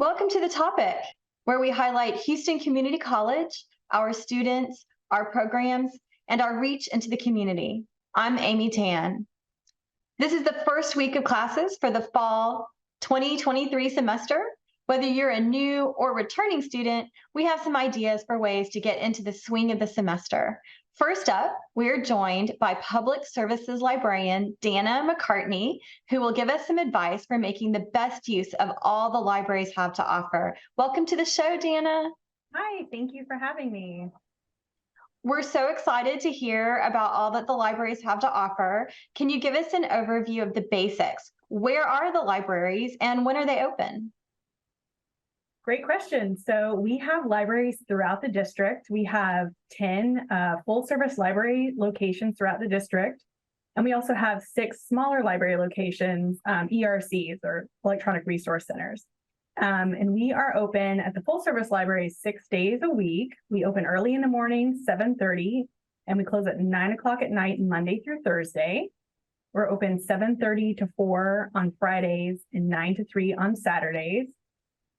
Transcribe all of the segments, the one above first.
Welcome to The Topic, where we highlight Houston Community College, our students, our programs, and our reach into the community. I'm Amy Tan. This is the first week of classes for the fall 2023 semester. Whether you're a new or returning student, we have some ideas for ways to get into the swing of the semester. First up, we're joined by Public Services Librarian Dana McCartney, who will give us some advice for making the best use of all the libraries have to offer. Welcome to the show, Dana. Hi, thank you for having me. We're so excited to hear about all that the libraries have to offer. Can you give us an overview of the basics? Where are the libraries and when are they open? Great question. So we have libraries throughout the district. We have 10 full-service library locations throughout the district. And we also have 6 smaller library locations, ERCs, or electronic resource centers. And we are open at the full-service libraries 6 days a week. We open early in the morning, 7:30, and we close at 9 o'clock at night, Monday through Thursday. We're open 7:30 to 4 on Fridays and 9 to 3 on Saturdays.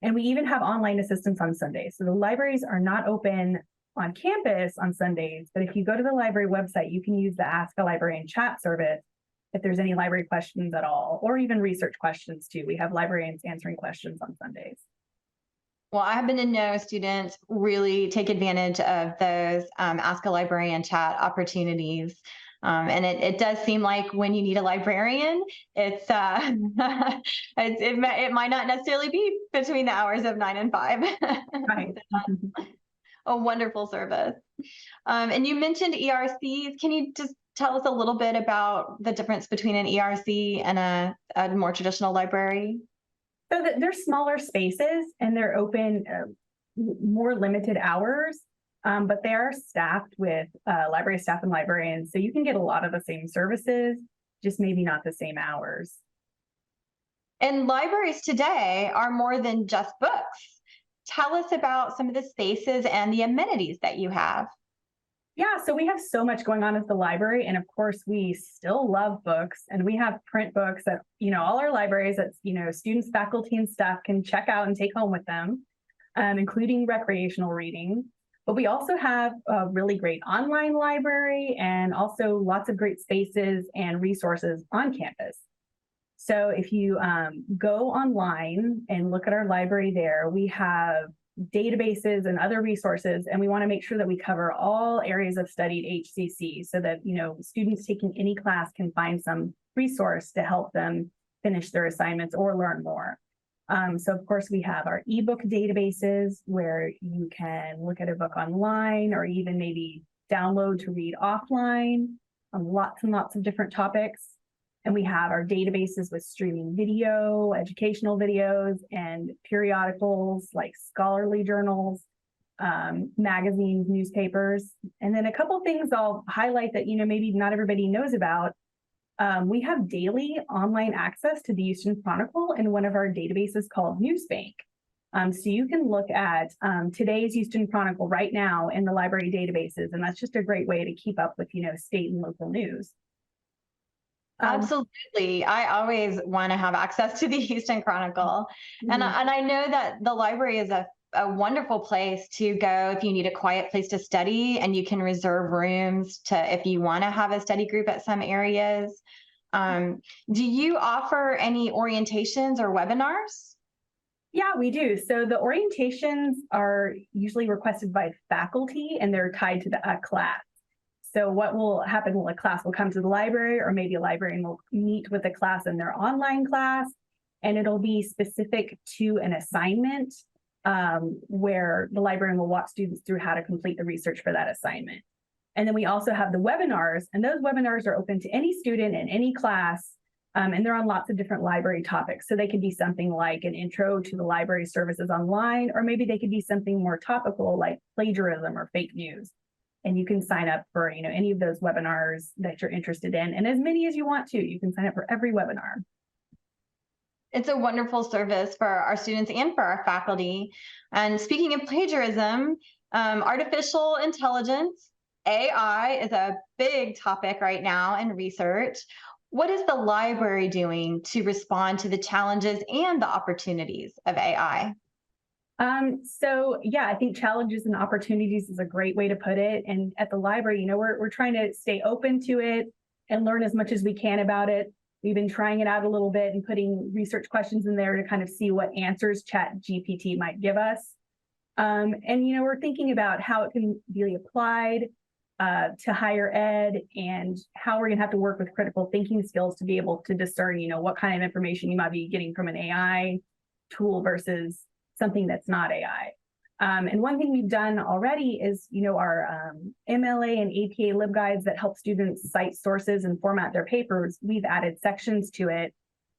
And we even have online assistance on Sundays. So the libraries are not open on campus on Sundays, but if you go to the library website, you can use the Ask a Librarian chat service if there's any library questions at all, or even research questions too. We have librarians answering questions on Sundays. Well, I happen to know students really take advantage of those Ask a Librarian chat opportunities. And it does seem like when you need a librarian, it might not necessarily be between the hours of 9 and 5. Right. A wonderful service. And you mentioned ERCs. Can you just tell us a little bit about the difference between an ERC and a more traditional library? So they're smaller spaces and they're open more limited hours. But they are staffed with library staff and librarians, so you can get a lot of the same services, just maybe not the same hours. And libraries today are more than just books. Tell us about some of the spaces and the amenities that you have. Yeah, so we have so much going on at the library, and of course, we still love books, and we have print books that all our libraries that students, faculty, and staff can check out and take home with them, including recreational reading. But we also have a really great online library and also lots of great spaces and resources on campus. So if you go online and look at our library there, we have databases and other resources, and we want to make sure that we cover all areas of study at HCC so that students taking any class can find some resource to help them finish their assignments or learn more. So of course we have our ebook databases where you can look at a book online or even maybe download to read offline on lots and lots of different topics. And we have our databases with streaming video, educational videos, and periodicals like scholarly journals, magazines, newspapers. And then a couple things I'll highlight that maybe not everybody knows about. We have daily online access to the Houston Chronicle in one of our databases called Newsbank. So you can look at today's Houston Chronicle right now in the library databases, and that's just a great way to keep up with state and local news. Absolutely. I always want to have access to the Houston Chronicle. And I know that the library is a wonderful place to go if you need a quiet place to study, and you can reserve rooms if you want to have a study group at some areas. Do you offer any orientations or webinars? Yeah, we do. So the orientations are usually requested by faculty and they're tied to a class. So what will happen, a class will come to the library, or maybe a librarian will meet with a class in their online class, and it'll be specific to an assignment where the librarian will walk students through how to complete the research for that assignment. And then we also have the webinars, and those webinars are open to any student in any class, and they're on lots of different library topics. So they could be something like an intro to the library services online, or maybe they could be something more topical like plagiarism or fake news. And you can sign up for any of those webinars that you're interested in, and as many as you want to. You can sign up for every webinar. It's a wonderful service for our students and for our faculty. And speaking of plagiarism, artificial intelligence, AI, is a big topic right now in research. What is the library doing to respond to the challenges and the opportunities of AI? So yeah, I think challenges and opportunities is a great way to put it. And at the library, we're trying to stay open to it and learn as much as we can about it. We've been trying it out a little bit and putting research questions in there to kind of see what answers Chat GPT might give us. And we're thinking about how it can be applied to higher ed, and how we're going to have to work with critical thinking skills to be able to discern, what kind of information you might be getting from an AI tool versus something that's not AI. And one thing we've done already is, our MLA and APA LibGuides that help students cite sources and format their papers. We've added sections to it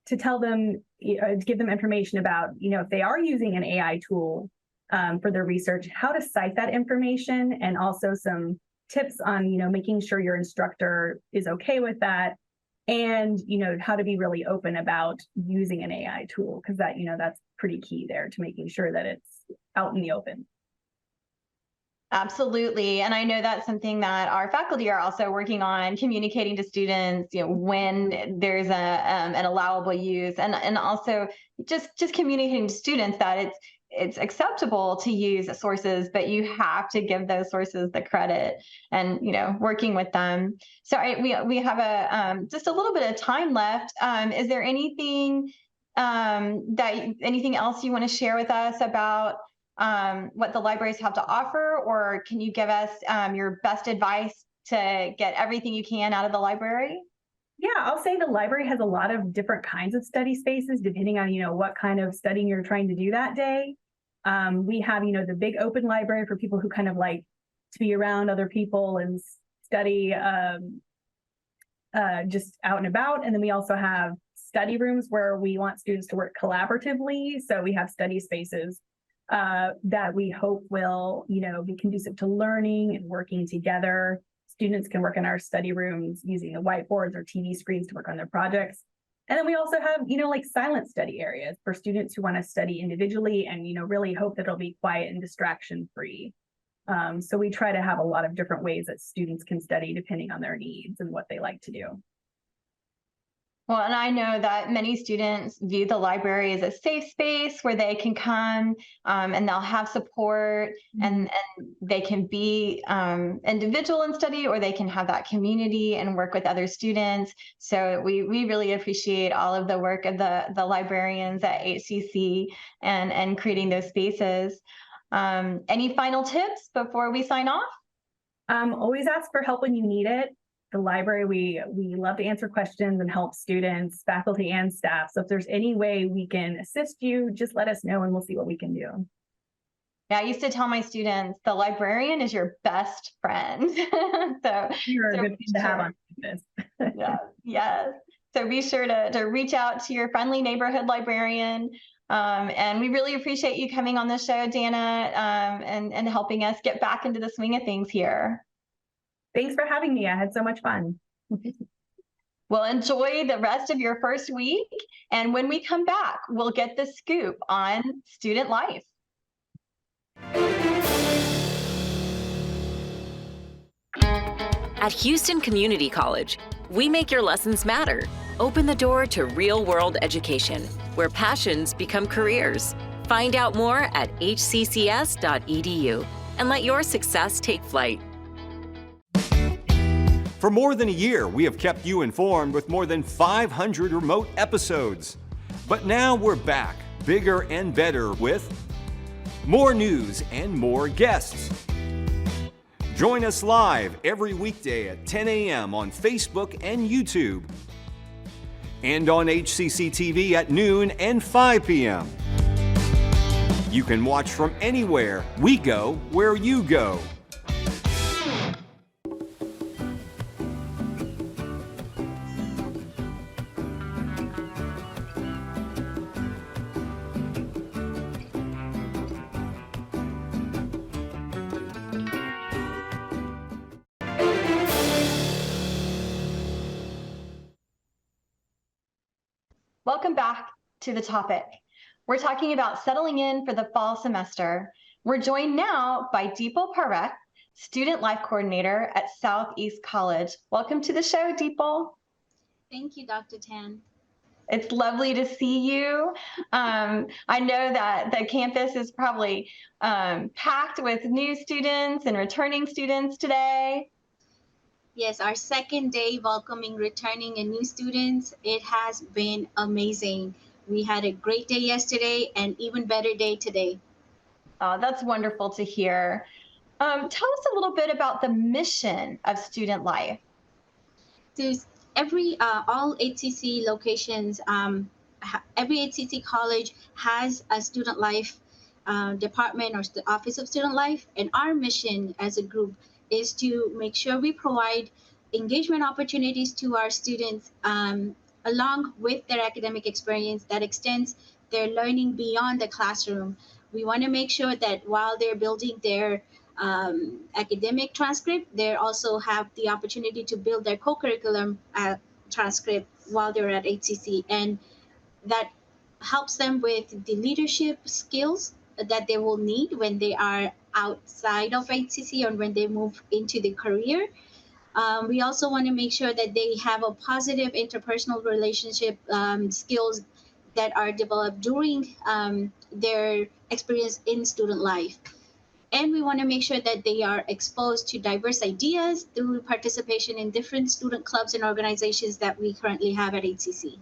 to tell them, to give them information about, if they are using an AI tool for their research, how to cite that information, and also some tips on, making sure your instructor is okay with that, and, how to be really open about using an AI tool, because that, that's pretty key there to making sure that it's out in the open. Absolutely. And I know that's something that our faculty are also working on, communicating to students, when there's an allowable use, and also just communicating to students that it's acceptable to use sources, but you have to give those sources the credit, and working with them. So we have just a little bit of time left. Is there anything anything else you want to share with us about what the libraries have to offer, or can you give us your best advice to get everything you can out of the library? Yeah, I'll say the library has a lot of different kinds of study spaces depending on, what kind of studying you're trying to do that day. We have, the big open library for people who kind of like to be around other people and study just out and about. And then we also have study rooms where we want students to work collaboratively. So we have study spaces that we hope will, be conducive to learning and working together. Students can work in our study rooms using the whiteboards or TV screens to work on their projects. And then we also have, like silent study areas for students who want to study individually and, really hope that it'll be quiet and distraction free. So we try to have a lot of different ways that students can study depending on their needs and what they like to do. Well, and I know that many students view the library as a safe space where they can come and they'll have support, and they can be individual and study, or they can have that community and work with other students. So we really appreciate all of the work of the librarians at HCC and creating those spaces. Any final tips before we sign off? Always ask for help when you need it. The library, we love to answer questions and help students, faculty, and staff. So if there's any way we can assist you, just let us know and we'll see what we can do. Yeah, I used to tell my students, the librarian is your best friend. So you're a good thing to have on campus. Yeah, yes. So be sure to reach out to your friendly neighborhood librarian. And we really appreciate you coming on the show, Dana, and helping us get back into the swing of things here. Thanks for having me. I had so much fun. Well, enjoy the rest of your first week. And when we come back, we'll get the scoop on student life. At Houston Community College, we make your lessons matter. Open the door to real-world education, where passions become careers. Find out more at hccs.edu and let your success take flight. For more than a year, we have kept you informed with more than 500 remote episodes. But now we're back, bigger and better, with more news and more guests. Join us live every weekday at 10 a.m. on Facebook and YouTube, and on HCC TV at noon and 5 p.m. You can watch from anywhere. We go where you go. Welcome back to the topic. We're talking about settling in for the fall semester. We're joined now by Dipal Parekh, Student Life Coordinator at Southeast College. Welcome to the show, Dipal. Thank you, Dr. Tan. It's lovely to see you. I know that the campus is probably packed with new students and returning students today. Yes, our second day welcoming returning and new students. It has been amazing. We had a great day yesterday and even better day today. Oh, that's wonderful to hear. Tell us a little bit about the mission of student life. So all HCC locations, every HCC college has a student life department or the Office of Student Life, and our mission as a group is to make sure we provide engagement opportunities to our students along with their academic experience that extends their learning beyond the classroom. We want to make sure that while they're building their academic transcript, they also have the opportunity to build their co-curriculum transcript while they're at HCC, and that helps them with the leadership skills that they will need when they are outside of HCC or when they move into the career. We also want to make sure that they have a positive interpersonal relationship skills that are developed during their experience in student life. And we want to make sure that they are exposed to diverse ideas through participation in different student clubs and organizations that we currently have at HCC.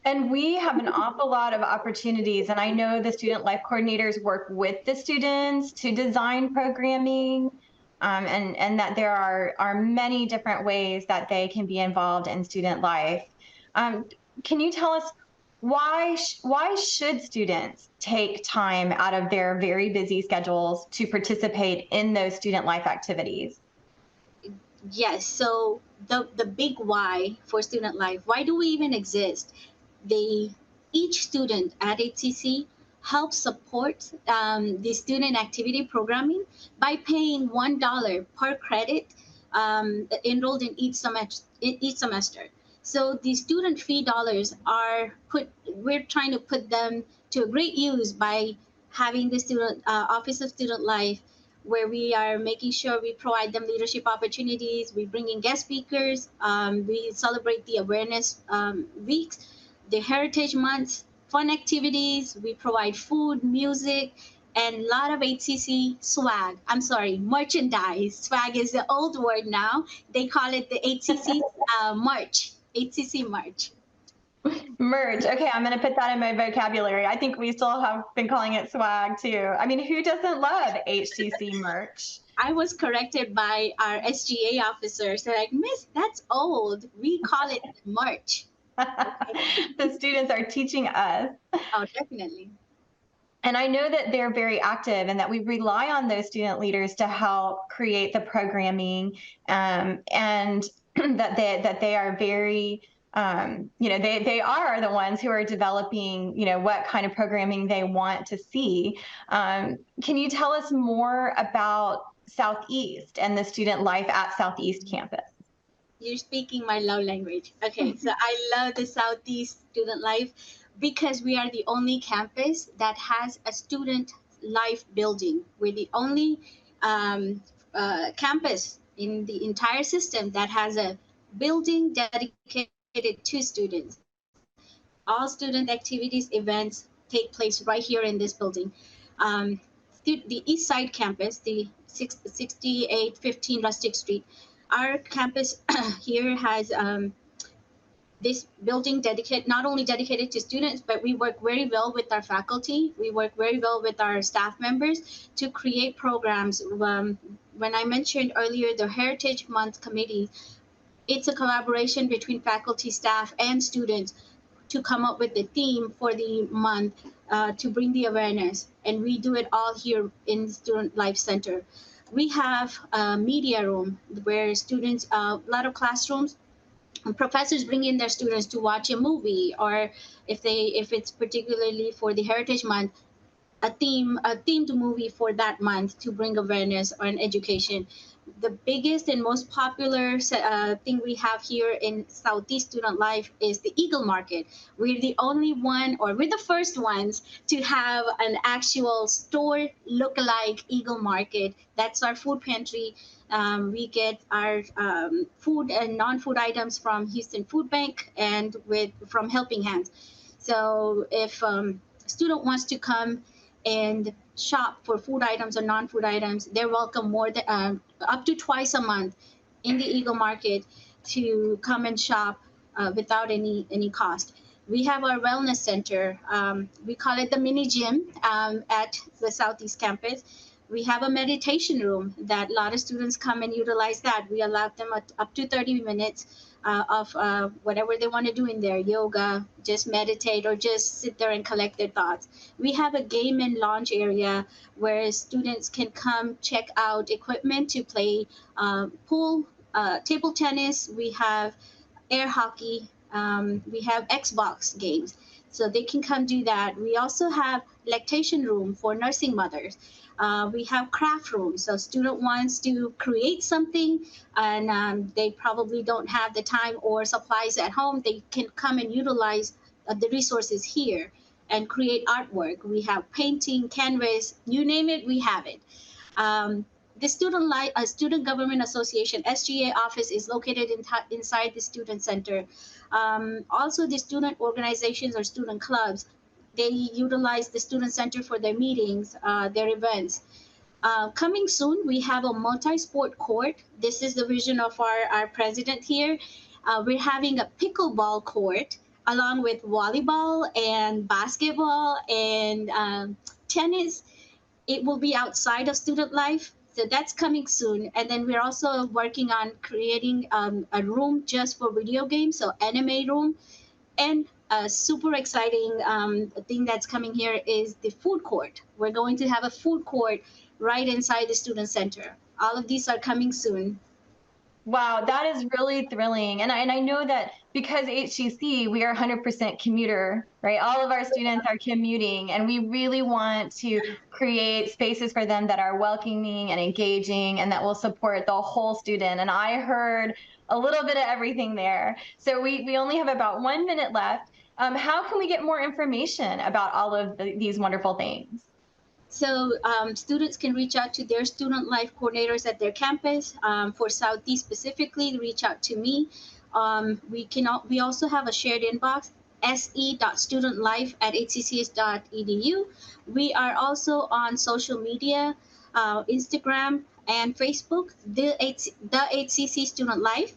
And we have an awful lot of opportunities. And I know the student life coordinators work with the students to design programming, and that there are many different ways that they can be involved in student life. Can you tell us why should students take time out of their very busy schedules to participate in those student life activities? Yes, so the big why for student life, why do we even exist? Each student at HCC helps support the student activity programming by paying $1 per credit enrolled in each semester. So the student fee dollars we're trying to put them to a great use by having the student Office of Student Life, where we are making sure we provide them leadership opportunities. We bring in guest speakers. We celebrate the awareness weeks, the Heritage Months, fun activities. We provide food, music, and a lot of HCC swag. I'm sorry, merchandise. Swag is the old word now. They call it the HCC merch. HCC merch. Merch. Okay, I'm going to put that in my vocabulary. I think we still have been calling it swag too. I mean, who doesn't love HCC merch? I was corrected by our SGA officers. They're like, Miss, that's old. We call it merch. The students are teaching us. Oh, definitely. And I know that they're very active and that we rely on those student leaders to help create the programming, and that they are very, they are the ones who are developing, what kind of programming they want to see. Can you tell us more about Southeast and the student life at Southeast campus? You're speaking my love language. Okay, so I love the Southeast student life because we are the only campus that has a student life building. We're the only campus in the entire system that has a building dedicated to students. All student activities, events take place right here in this building. The East Side campus, the 6815 Rustic Street, our campus here has this building not only dedicated to students, but we work very well with our faculty. We work very well with our staff members to create programs. When I mentioned earlier the Heritage Month Committee, it's a collaboration between faculty, staff, and students to come up with the theme for the month to bring the awareness. And we do it all here in the Student Life Center. We have a media room where students, a lot of classrooms, professors bring in their students to watch a movie, or if it's particularly for the Heritage Month, a themed movie for that month to bring awareness on education. The biggest and most popular thing we have here in Southeast Student Life is the Eagle Market. We're the only one, or we're the first ones to have an actual store look-alike Eagle Market. That's our food pantry. We get our food and non-food items from Houston Food Bank and from Helping Hands. So if a student wants to come and shop for food items or non-food items, they're welcome more than up to twice a month in the Eagle Market to come and shop without any cost. We have our wellness center. We call it the mini gym at the Southeast campus. We have a meditation room that a lot of students come and utilize that. We allow them up to 30 minutes of whatever they want to do in there, yoga, just meditate, or just sit there and collect their thoughts. We have a game and lounge area where students can come check out equipment to play pool, table tennis. We have air hockey. We have Xbox games. So they can come do that. We also have lactation room for nursing mothers. We have craft rooms. So student wants to create something and they probably don't have the time or supplies at home. They can come and utilize the resources here and create artwork. We have painting, canvas, you name it, we have it. The Student Government Association, SGA office is located inside the Student Center. Also, the student organizations or student clubs, they utilize the Student Center for their meetings, their events. Coming soon, we have a multi-sport court. This is the vision of our president here. We're having a pickleball court along with volleyball and basketball and tennis. It will be outside of Student Life. So that's coming soon. And then we're also working on creating a room just for video games, so anime room. And a super exciting thing that's coming here is the food court. We're going to have a food court right inside the student center. All of these are coming soon. Wow, that is really thrilling. And I know that because HCC, we are 100% commuter, right? All of our students are commuting, and we really want to create spaces for them that are welcoming and engaging and that will support the whole student. And I heard a little bit of everything there. So we only have about 1 minute left. How can we get more information about all of these wonderful things? So students can reach out to their student life coordinators at their campus. For Southeast specifically, reach out to me. We also have a shared inbox, se.studentlife@hccs.edu. We are also on social media, Instagram and Facebook, the HCC Student Life.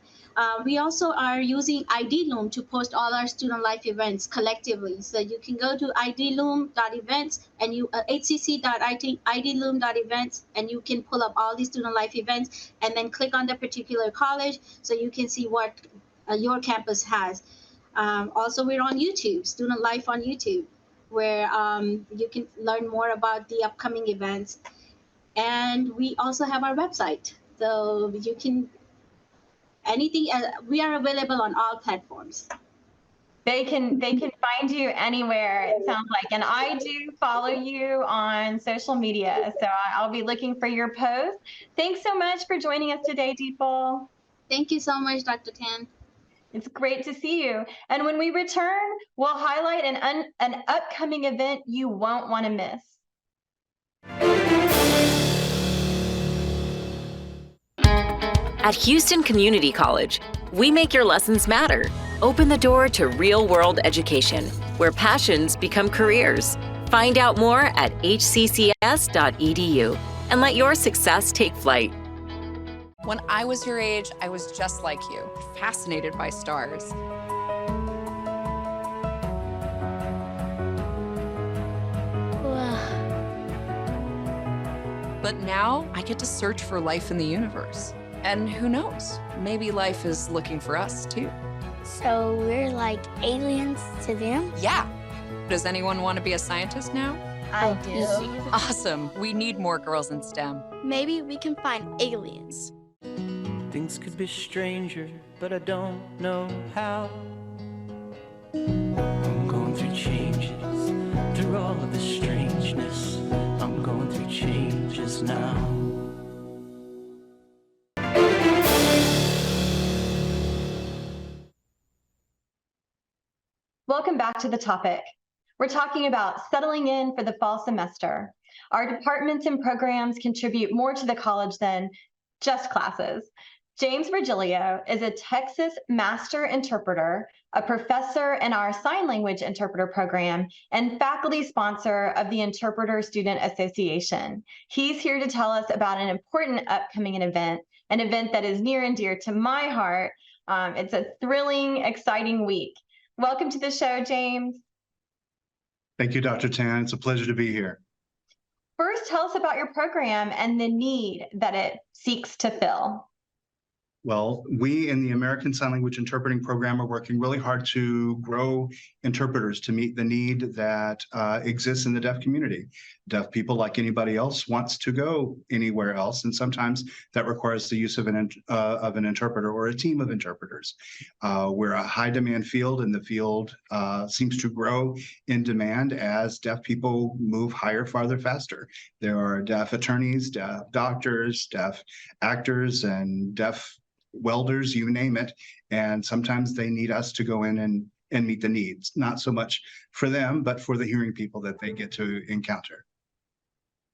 We also are using ID Loom to post all our student life events collectively. So you can go to idloom.events and hcc.idloom.events, and you can pull up all these student life events and then click on the particular college so you can see what your campus has. Also, we're on YouTube, Student Life on YouTube, where you can learn more about the upcoming events. And we also have our website. So you can anything, we are available on all platforms. They can find you anywhere, it sounds like. And I do follow you on social media, so I'll be looking for your posts. Thanks so much for joining us today, Dipal. Thank you so much, Dr. Tan. It's great to see you. And when we return, we'll highlight an upcoming event you won't want to miss. At Houston Community College, we make your lessons matter. Open the door to real-world education, where passions become careers. Find out more at hccs.edu and let your success take flight. When I was your age, I was just like you, fascinated by stars. But now I get to search for life in the universe. And who knows, maybe life is looking for us too. So we're like aliens to them? Yeah. Does anyone want to be a scientist now? I do. Awesome. We need more girls in STEM. Maybe we can find aliens. Things could be stranger, but I don't know how. I'm going through changes, through all of the strangeness. us now. Welcome back to the topic. We're talking about settling in for the fall semester. Our departments and programs contribute more to the college than just classes. James Virgilio is a Texas Master Interpreter, a professor in our Sign Language Interpreter program, and faculty sponsor of the Interpreter Student Association. He's here to tell us about an important upcoming event that is near and dear to my heart. It's a thrilling, exciting week. Welcome to the show, James. Thank you, Dr. Tan. It's a pleasure to be here. First, tell us about your program and the need that it seeks to fill. Well, we in the American Sign Language Interpreting Program are working really hard to grow interpreters to meet the need that exists in the deaf community. Deaf people, like anybody else, wants to go anywhere else, and sometimes that requires the use of an interpreter or a team of interpreters. We're a high-demand field, and the field seems to grow in demand as deaf people move higher, farther, faster. There are deaf attorneys, deaf doctors, deaf actors, and deaf welders, you name it, and sometimes they need us to go in and meet the needs, not so much for them, but for the hearing people that they get to encounter.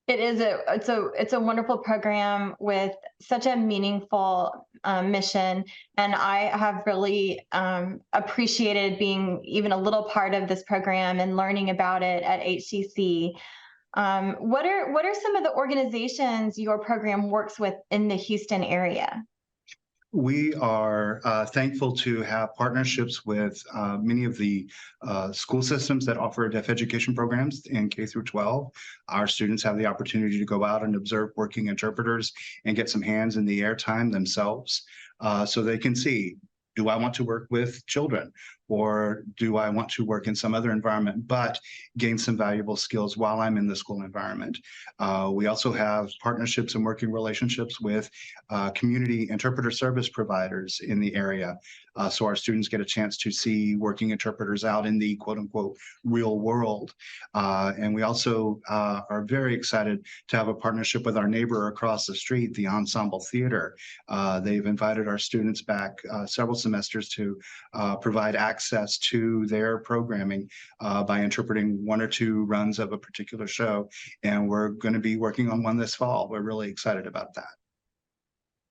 It's a wonderful program with such a meaningful mission, and I have really appreciated being even a little part of this program and learning about it at HCC. What are some of the organizations your program works with in the Houston area? We are thankful to have partnerships with many of the school systems that offer deaf education programs in K through 12. Our students have the opportunity to go out and observe working interpreters and get some hands in the air time themselves so they can see, do I want to work with children? Or do I want to work in some other environment, but gain some valuable skills while I'm in the school environment? We also have partnerships and working relationships with community interpreter service providers in the area. So our students get a chance to see working interpreters out in the quote unquote real world. And we also are very excited to have a partnership with our neighbor across the street, the Ensemble Theater. They've invited our students back several semesters to provide access to their programming by interpreting one or two runs of a particular show. And we're going to be working on one this fall. We're really excited about that.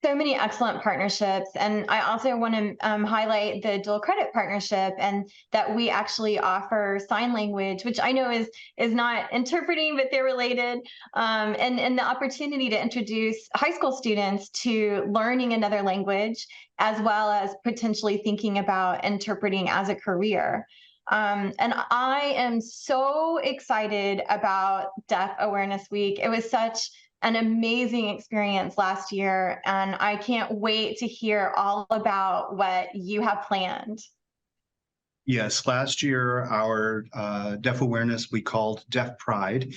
So many excellent partnerships. And I also want to highlight the dual credit partnership, and that we actually offer sign language, which I know is not interpreting, but they're related, and the opportunity to introduce high school students to learning another language, as well as potentially thinking about interpreting as a career. And I am so excited about Deaf Awareness Week. It was such an amazing experience last year, and I can't wait to hear all about what you have planned. Yes, last year, our Deaf Awareness we called Deaf Pride.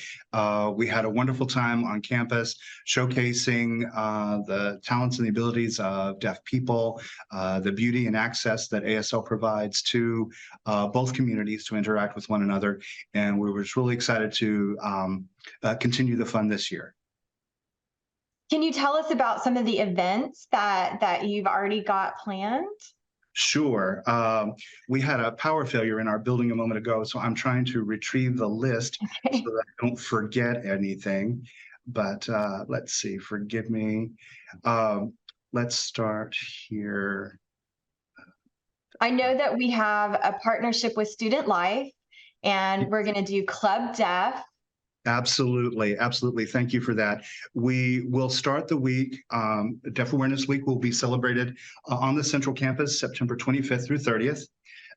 We had a wonderful time on campus showcasing the talents and the abilities of deaf people, the beauty and access that ASL provides to both communities to interact with one another. And we were really excited to continue the fun this year. Can you tell us about some of the events that you've already got planned? Sure. We had a power failure in our building a moment ago, so I'm trying to retrieve the list so that I don't forget anything. But let's see, forgive me. Let's start here. I know that we have a partnership with Student Life, and we're going to do Club Deaf. Absolutely. Absolutely. Thank you for that. We will start the week. Deaf Awareness Week will be celebrated on the Central Campus, September 25th through 30th.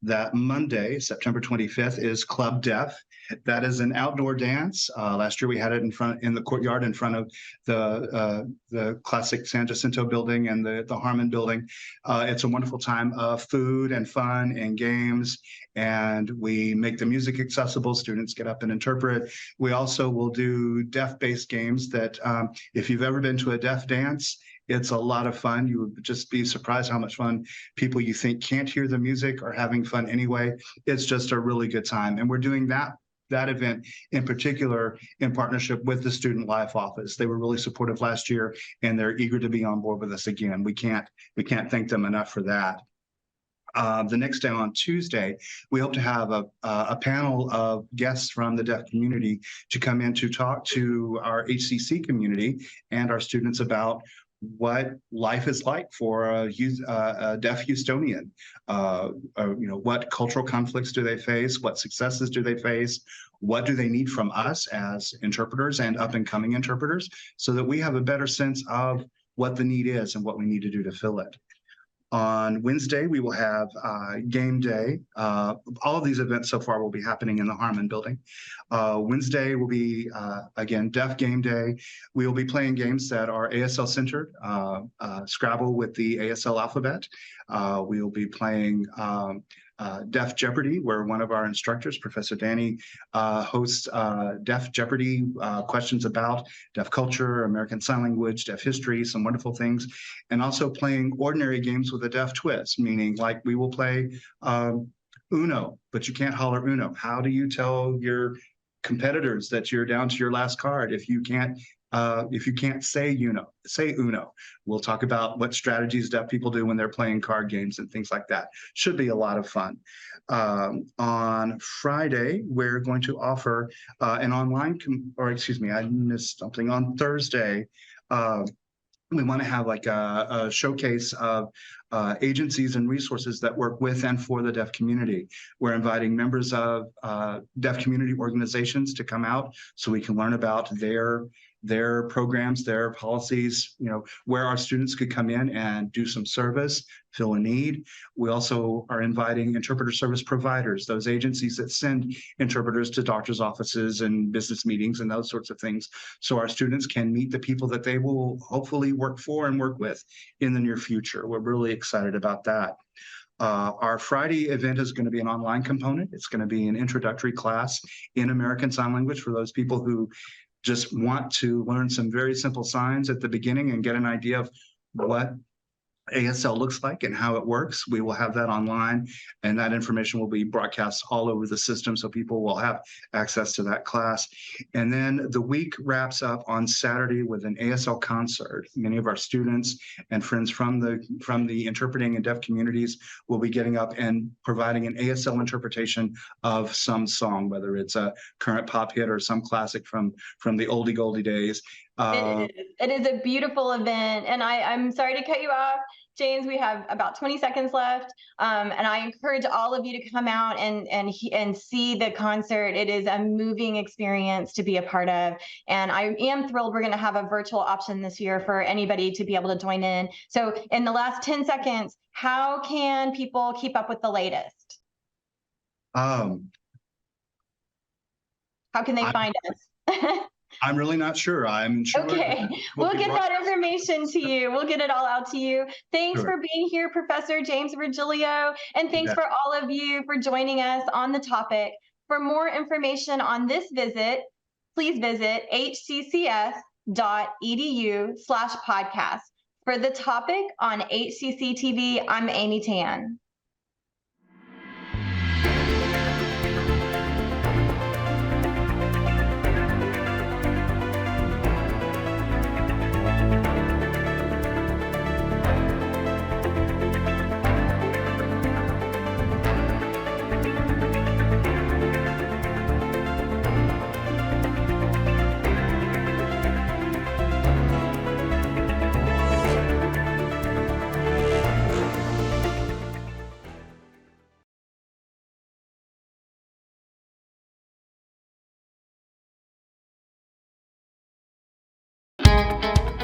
That Monday, September 25th, is Club Deaf. That is an outdoor dance. Last year we had it in the courtyard in front of the classic San Jacinto building and the Harmon building. It's a wonderful time of food and fun and games, and we make the music accessible. Students get up and interpret. We also will do deaf-based games that if you've ever been to a deaf dance, it's a lot of fun. You would just be surprised how much fun people you think can't hear the music are having fun anyway. It's just a really good time. And we're doing that that event in particular in partnership with the Student Life Office. They were really supportive last year, and they're eager to be on board with us again. We can't thank them enough for that. The next day on Tuesday, we hope to have a panel of guests from the deaf community to come in to talk to our HCC community and our students about what life is like for a deaf Houstonian. What cultural conflicts do they face? What successes do they face? What do they need from us as interpreters and up and coming interpreters, so that we have a better sense of what the need is and what we need to do to fill it. On Wednesday, we will have game day. All of these events so far will be happening in the Harmon building. Wednesday will be, again, Deaf Game Day. We will be playing games that are ASL centered, Scrabble with the ASL alphabet. We will be playing Deaf Jeopardy, where one of our instructors, Professor Danny, hosts Deaf Jeopardy questions about deaf culture, American Sign Language, deaf history, some wonderful things, and also playing ordinary games with a deaf twist, meaning like we will play Uno, but you can't holler Uno. How do you tell your competitors that you're down to your last card if you can't say Uno? We'll talk about what strategies deaf people do when they're playing card games and things like that. Should be a lot of fun. On Friday, we're going to offer an online, I missed something. On Thursday, we want to have like a showcase of agencies and resources that work with and for the deaf community. We're inviting members of deaf community organizations to come out so we can learn about their programs, their policies, where our students could come in and do some service, fill a need. We also are inviting interpreter service providers, those agencies that send interpreters to doctors' offices and business meetings and those sorts of things, so our students can meet the people that they will hopefully work for and work with in the near future. We're really excited about that. Our Friday event is going to be an online component. It's going to be an introductory class in American Sign Language for those people who just want to learn some very simple signs at the beginning and get an idea of what ASL looks like and how it works. We will have that online, and that information will be broadcast all over the system so people will have access to that class. And then the week wraps up on Saturday with an ASL concert. Many of our students and friends from the interpreting and deaf communities will be getting up and providing an ASL interpretation of some song, whether it's a current pop hit or some classic from the oldie goldie days. It is a beautiful event, and I'm sorry to cut you off, James. We have about 20 seconds left, and I encourage all of you to come out and see the concert. It is a moving experience to be a part of, and I am thrilled we're going to have a virtual option this year for anybody to be able to join in. So in the last 10 seconds, how can people keep up with the latest? How can they find us? I'm really not sure. I'm sure. Okay, we'll get that information to you. We'll get it all out to you. Thanks for being here, Professor James Virgilio, and thanks for all of you for joining us on the topic. For more information on this visit, please visit hccs.edu/podcast. For the topic on HCC TV, I'm Amy Tan.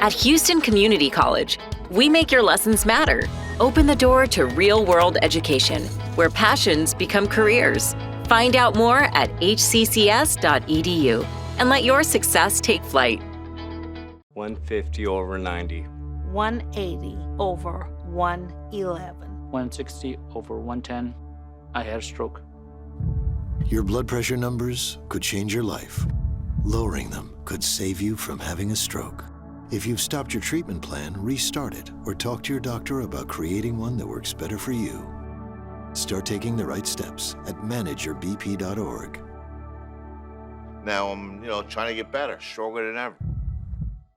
At Houston Community College, we make your lessons matter. Open the door to real-world education, where passions become careers. Find out more at hccs.edu and let your success take flight. 150 over 90. 180 over 111. 160 over 110. I had a stroke. Your blood pressure numbers could change your life. Lowering them could save you from having a stroke. If you've stopped your treatment plan, restart it or talk to your doctor about creating one that works better for you. Start taking the right steps at manageyourbp.org. Now I'm, trying to get better, stronger than ever.